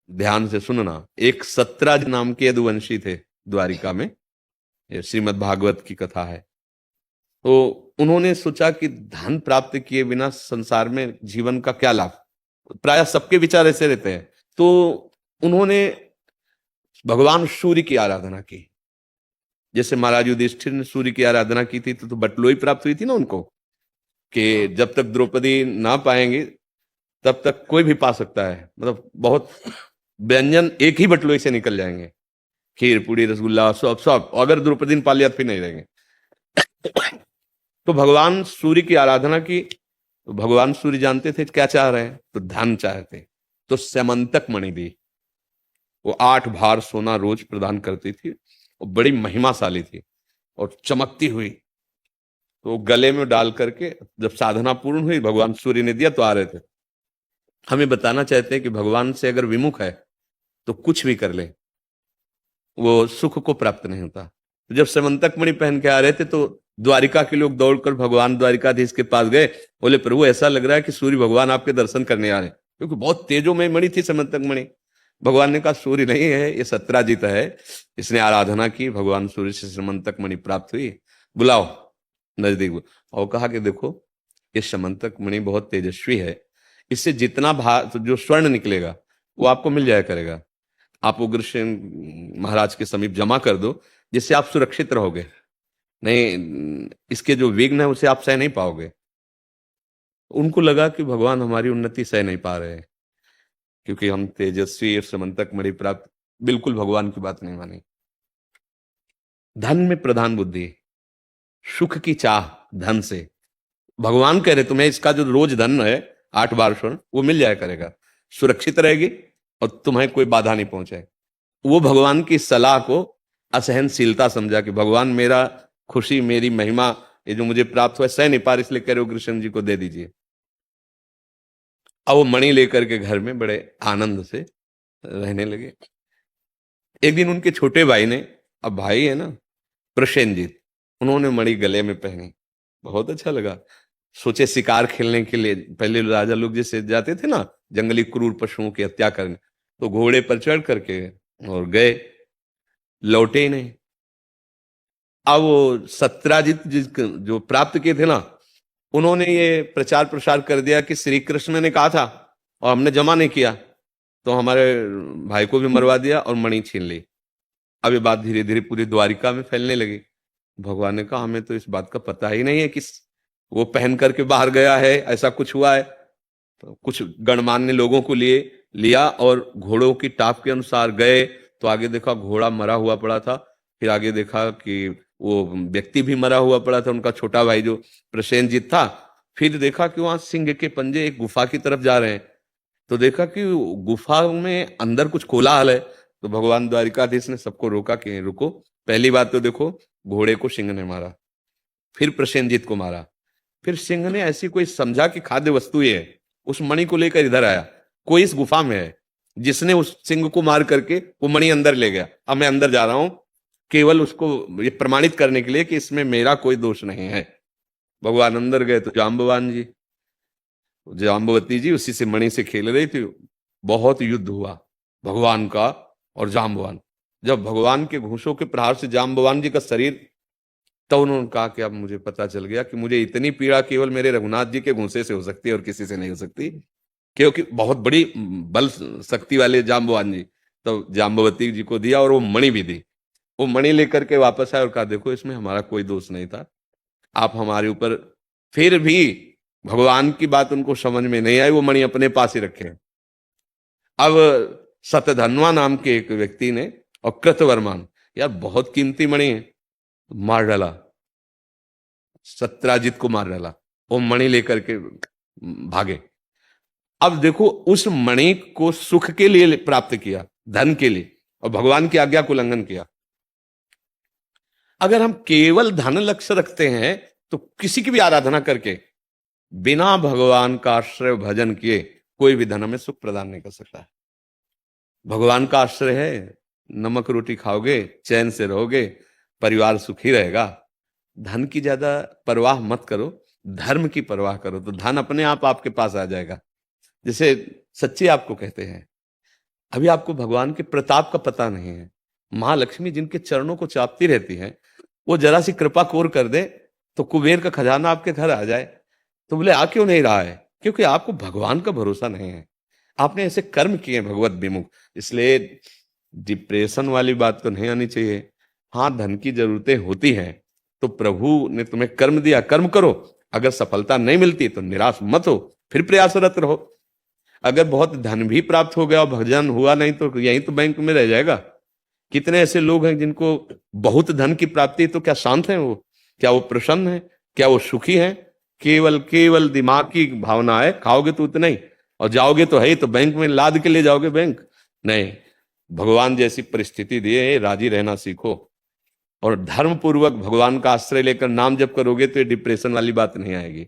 ध्यान से सुनना। एक सत्राजित नाम के यदुवंशी थे द्वारिका में, ये श्रीमद् भागवत की कथा है। तो उन्होंने सोचा कि धन प्राप्त किए बिना संसार में जीवन का क्या लाभ, प्राय सबके विचार ऐसे रहते हैं। तो उन्होंने भगवान सूर्य की आराधना की। जैसे महाराज युधिष्ठिर ने सूर्य की आराधना की थी तो बटलोई प्राप्त हुई थी ना उनको, कि जब तक द्रौपदी ना पाएंगे तब तक कोई भी पा सकता है, मतलब बहुत व्यंजन एक ही बटलोई से निकल जाएंगे, खीर पूड़ी रसगुल्ला सब सब, अगर द्रौपदी ने पा लिया फिर नहीं रहेंगे। तो भगवान सूर्य की आराधना की। तो भगवान सूर्य जानते थे क्या चाह रहे हैं, तो धन चाहते। तो स्यमंतक मणि दी, वो 8 भार सोना रोज प्रदान करती थी और बड़ी महिमाशाली थी और चमकती हुई। तो गले में डाल करके जब साधना पूर्ण हुई भगवान सूर्य ने दिया तो आ रहे थे। हमें बताना चाहते हैं कि भगवान से अगर विमुख है तो कुछ भी कर ले वो सुख को प्राप्त नहीं होता। तो जब समंतक मणि पहन के आ रहे थे तो द्वारिका के लोग दौड़कर भगवान द्वारिकाधीश के पास गए, बोले प्रभु ऐसा लग रहा है कि सूर्य भगवान आपके दर्शन करने आ रहे हैं, क्योंकि बहुत तेजोमय मणि थी समंतक मणि। भगवान ने कहा सूर्य नहीं है, ये सत्राजित है, इसने आराधना की, भगवान सूर्य से समंतक मणि प्राप्त हुई, बुलाओ नजदीक। और कहा कि देखो ये समंतक मणि बहुत तेजस्वी है, इससे जितना जो स्वर्ण निकलेगा वो आपको मिल जाया करेगा, आप उग्रसेन महाराज के समीप जमा कर दो, जिससे आप सुरक्षित रहोगे, नहीं इसके जो विघ्न है उसे आप सह नहीं पाओगे। उनको लगा कि भगवान हमारी उन्नति सह नहीं पा रहे हैं, क्योंकि हम तेजस्वी और समंतक मणि प्राप्त, बिल्कुल भगवान की बात नहीं मानी। धन में प्रधान बुद्धि, सुख की चाह धन से। भगवान कह रहे तुम्हें इसका जो रोज धन है 8 बार स्वर्ण वो मिल जाया करेगा, सुरक्षित रहेगी और तुम्हें कोई बाधा नहीं पहुंचे। वो भगवान की सलाह को असहनशीलता समझा कि भगवान मेरा खुशी मेरी महिमा ये जो मुझे प्राप्त हुआ सह नहीं पा रहे, इसलिए कह रहे हो कृष्ण जी को दे दीजिए। अब वो मणि लेकर के घर में बड़े आनंद से रहने लगे। एक दिन उनके छोटे भाई ने, अब भाई है ना प्रसेनजीत, उन्होंने मणि गले में पहनी, बहुत अच्छा लगा। सोचे शिकार खेलने के लिए, पहले राजा लोग जैसे जाते थे ना जंगली क्रूर पशुओं की हत्या करने, तो घोड़े पर चढ़ करके और गए, लौटे ही नहीं। अब वो सत्राजित जो प्राप्त किए थे ना, उन्होंने ये प्रचार प्रसार कर दिया कि श्री कृष्ण ने कहा था और हमने जमा नहीं किया, तो हमारे भाई को भी मरवा दिया और मणि छीन ली। अब ये बात धीरे धीरे पूरी द्वारिका में फैलने लगी। भगवान ने कहा हमें तो इस बात का पता ही नहीं है कि वो पहन करके बाहर गया है, ऐसा कुछ हुआ है। तो कुछ गणमान्य लोगों को लिए लिया और घोड़ों की टाप के अनुसार गए, तो आगे देखा घोड़ा मरा हुआ पड़ा था, फिर आगे देखा कि वो व्यक्ति भी मरा हुआ पड़ा था, उनका छोटा भाई जो प्रसेनजीत था। फिर देखा कि वहां सिंह के पंजे एक गुफा की तरफ जा रहे हैं, तो देखा कि गुफा में अंदर कुछ कोलाहल है। तो भगवान द्वारिकाधीश ने सबको रोका कि रुको, पहली बात तो देखो घोड़े को सिंह ने मारा, फिर प्रसेनजीत को मारा, फिर सिंह ने ऐसी कोई समझा कि खाद्य वस्तु ये है, उस मणि को लेकर इधर आया, कोई इस गुफा में है जिसने उस सिंह को मार करके वो मणि अंदर ले गया। अब मैं अंदर जा रहा हूं केवल उसको ये प्रमाणित करने के लिए कि इसमें मेरा कोई दोष नहीं है। भगवान अंदर गए तो जाम्बवान जी, जाम्बवती जी उसी से मणि से खेल रही थी। बहुत युद्ध हुआ भगवान का और जाम्बवान। जब भगवान के घूंसों के प्रहार से जाम्बवान जी का शरीर, तो उन्होंने कहा कि अब मुझे पता चल गया कि मुझे इतनी पीड़ा केवल मेरे रघुनाथ जी के घूंसे से हो सकती है और किसी से नहीं हो सकती, क्योंकि बहुत बड़ी बल शक्ति वाले जाम्बवान जी। तो जाम्बवती जी को दिया और वो मणि भी दी। वो मणि लेकर के वापस आए और कहा देखो इसमें हमारा कोई दोष नहीं था, आप हमारे ऊपर, फिर भी भगवान की बात उनको समझ में नहीं आई, वो मणि अपने पास ही रखे। अब सतधन्वा नाम के एक व्यक्ति ने और कृतवर्मान, यार बहुत कीमती मणि है, मार डाला, सत्राजित को मार डाला, वो मणि लेकर के भागे। अब देखो उस मणि को सुख के लिए प्राप्त किया, धन के लिए, और भगवान की आज्ञा को उल्लंघन किया। अगर हम केवल धन लक्ष्य रखते हैं तो किसी की भी आराधना करके बिना भगवान का आश्रय भजन किए कोई भी धन हमें सुख प्रदान नहीं कर सकता। भगवान का आश्रय है, नमक रोटी खाओगे चैन से रहोगे, परिवार सुखी रहेगा। धन की ज्यादा परवाह मत करो, धर्म की परवाह करो, तो धन अपने आप आपके पास आ जाएगा। जैसे सच्चे आपको कहते हैं अभी आपको भगवान के प्रताप का पता नहीं है। महालक्ष्मी जिनके चरणों को चापती रहती है, वो जरा सी कृपा कोर कर दे तो कुबेर का खजाना आपके घर आ जाए। तो बोले आ क्यों नहीं रहा है? क्योंकि आपको भगवान का भरोसा नहीं है, आपने ऐसे कर्म किए भगवत विमुख। इसलिए डिप्रेशन वाली बात तो नहीं आनी चाहिए। हाँ, धन की जरूरतें होती हैं तो प्रभु ने तुम्हें कर्म दिया, कर्म करो। अगर सफलता नहीं मिलती तो निराश मत हो, फिर प्रयासरत रहो। अगर बहुत धन भी प्राप्त हो गया और भजन हुआ नहीं तो यही तो बैंक में रह जाएगा। कितने ऐसे लोग हैं जिनको बहुत धन की प्राप्ति, तो क्या शांत हैं वो? क्या वो प्रसन्न है? क्या वो सुखी है? केवल केवल दिमाग की भावना है, खाओगे तो उतना ही और जाओगे तो है ही, तो बैंक में लाद के ले जाओगे बैंक नहीं। भगवान जैसी परिस्थिति दिए, राजी रहना सीखो और धर्म पूर्वक भगवान का आश्रय लेकर नाम जप करोगे तो ये डिप्रेशन वाली बात नहीं आएगी।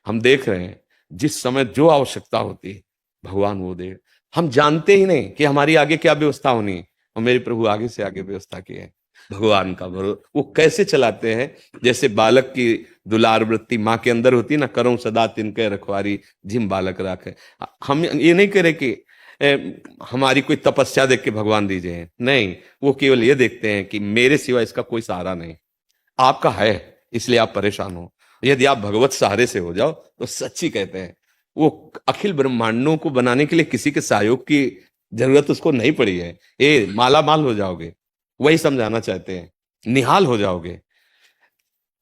हम देख रहे हैं जिस समय जो आवश्यकता होती है भगवान वो दे। हम जानते ही नहीं कि हमारी आगे क्या व्यवस्था होनी है, और मेरे प्रभु आगे से आगे व्यवस्था की है। भगवान का भरोसा वो कैसे चलाते हैं, जैसे बालक की दुलार वृत्ति माँ के अंदर होती है ना, करो सदा तिनके रखवारी जिम बालक राखे। हम ये नहीं कह रहे कि हमारी कोई तपस्या देख के भगवान दीजिए, नहीं, वो केवल ये देखते हैं कि मेरे सिवा इसका कोई सहारा नहीं, आपका है इसलिए आप परेशान हो। यदि आप भगवत सहारे से हो जाओ तो सच्ची कहते हैं वो अखिल ब्रह्मांडों को बनाने के लिए किसी के सहयोग की जरूरत उसको नहीं पड़ी है। ये माला माल हो जाओगे, वही समझाना चाहते हैं, निहाल हो जाओगे।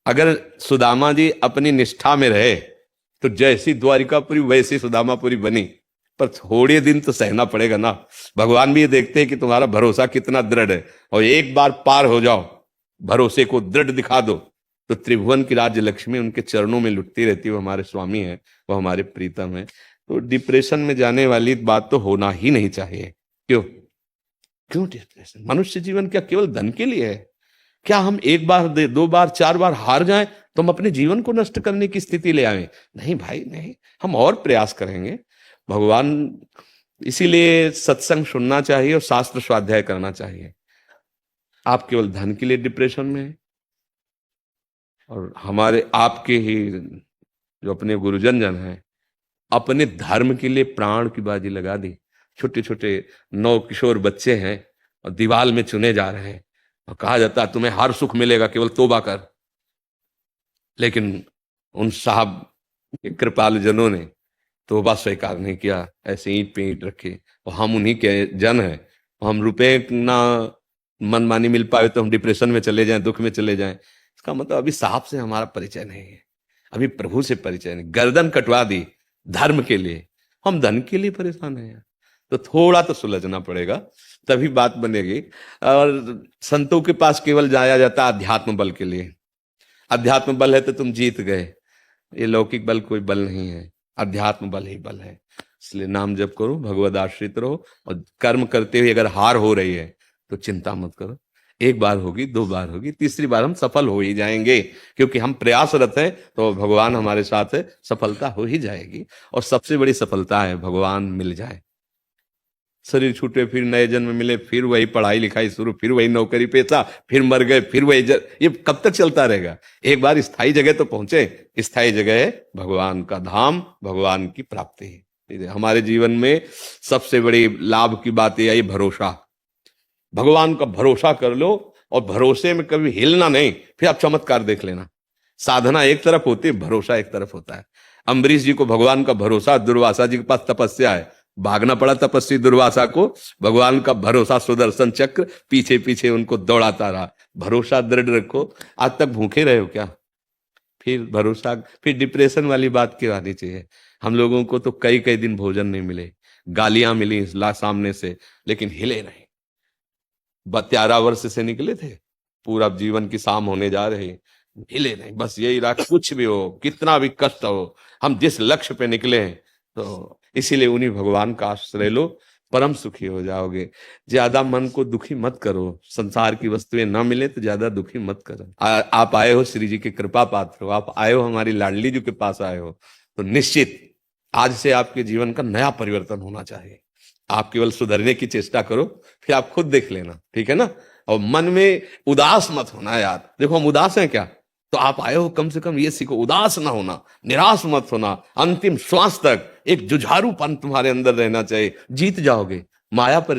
अगर सुदामा जी अपनी निष्ठा में रहे तो जैसी द्वारिकापुरी वैसी सुदामापुरी बनी, पर थोड़े दिन तो सहना पड़ेगा ना। भगवान भी ये देखते हैं कि तुम्हारा भरोसा कितना दृढ़ है, और एक बार पार हो जाओ, भरोसे को दृढ़ दिखा दो, तो त्रिभुवन की राज्य लक्ष्मी उनके चरणों में लुटती रहती है। वो हमारे स्वामी है, वो हमारे प्रीतम है। तो डिप्रेशन में जाने वाली बात तो होना ही नहीं चाहिए। क्यों क्यों डिप्रेशन? मनुष्य जीवन क्या केवल धन के लिए है? क्या हम एक बार दो बार चार बार हार जाएं तो हम अपने जीवन को नष्ट करने की स्थिति ले आए? नहीं भाई नहीं, हम और प्रयास करेंगे। भगवान, इसीलिए सत्संग सुनना चाहिए और शास्त्र स्वाध्याय करना चाहिए। आप केवल धन के लिए डिप्रेशन में है, और हमारे आपके ही जो अपने गुरुजन जन हैं अपने धर्म के लिए प्राण की बाजी लगा दी। छोटे छोटे 9 किशोर बच्चे हैं और दीवाल में चुने जा रहे हैं, और कहा जाता है तुम्हें हर सुख मिलेगा केवल तौबा कर। लेकिन उन साहब के कृपालु जनों ने तौबा स्वीकार नहीं किया, ऐसे ईंट पे ईंट रखे। और हम उन्हीं के जन हैं, हम रुपए ना मनमानी मिल पाए तो हम डिप्रेशन में चले जाएं, दुख में चले जाएं। इसका मतलब अभी साहब से हमारा परिचय नहीं है, अभी प्रभु से परिचय नहीं। गर्दन कटवा दी धर्म के लिए, हम धन के लिए परेशान हैं। तो थोड़ा तो सुलझना पड़ेगा, तभी बात बनेगी। और संतों के पास केवल जाया जाता है अध्यात्म बल के लिए। अध्यात्म बल है तो तुम जीत गए, ये लौकिक बल कोई बल नहीं है, अध्यात्म बल ही बल है। इसलिए नाम जप करो, भगवद आश्रित रहो, और कर्म करते हुए अगर हार हो रही है तो चिंता मत करो। एक बार होगी, 2 बार होगी, तीसरी बार हम सफल हो ही जाएंगे, क्योंकि हम प्रयासरत हैं तो भगवान हमारे साथ है, सफलता हो ही जाएगी। और सबसे बड़ी सफलता है भगवान मिल जाए, शरीर छूटे फिर नए जन्म मिले, फिर वही पढ़ाई लिखाई शुरू, फिर वही नौकरी पेशा, फिर मर गए, फिर वही ये कब तक चलता रहेगा? एक बार स्थायी जगह तो पहुंचे। स्थायी जगह है भगवान का धाम, भगवान की प्राप्ति। हमारे जीवन में सबसे बड़ी लाभ की बात यह है भरोसा। भगवान का भरोसा कर लो, और भरोसे में कभी हिलना नहीं, फिर आप चमत्कार देख लेना। साधना एक तरफ होती है, भरोसा एक तरफ होता है। अम्बरीश जी को भगवान का भरोसा, दुर्वासा जी के पास तपस्या है, भागना पड़ा तपस्वी दुर्वासा को, भगवान का भरोसा सुदर्शन चक्र पीछे पीछे उनको दौड़ाता रहा। भरोसा दृढ़ रखो। आज तक भूखे रहे हो क्या? फिर भरोसा, फिर डिप्रेशन वाली बात क्यों आनी चाहिए? हम लोगों को तो कई कई दिन भोजन नहीं मिले, गालियां मिली सामने से, लेकिन हिले नहीं। 13 वर्ष से निकले थे, पूरा जीवन की शाम होने जा रही, हिले नहीं। बस यही रहा, कुछ भी हो, कितना भी कष्ट हो, हम जिस लक्ष्य पे निकले हैं, तो इसीलिए उन्हीं भगवान का आश्रय लो, परम सुखी हो जाओगे। ज्यादा मन को दुखी मत करो, संसार की वस्तुएं ना मिले तो ज्यादा दुखी मत करो। आप आए हो श्री जी के कृपा पात्र हो, आप आए हो हमारी लाडली जी के पास आए हो, तो निश्चित आज से आपके जीवन का नया परिवर्तन होना चाहिए। आप केवल सुधरने की चेष्टा करो, फिर आप खुद देख लेना, ठीक है ना? और मन में उदास मत होना यार। देखो हम उदास हैं क्या? तो आप आए हो, कम से कम ये सीखो, उदास ना होना, निराश मत होना। अंतिम श्वास तक एक जुझारूपन तुम्हारे अंदर रहना चाहिए, जीत जाओगे। माया पर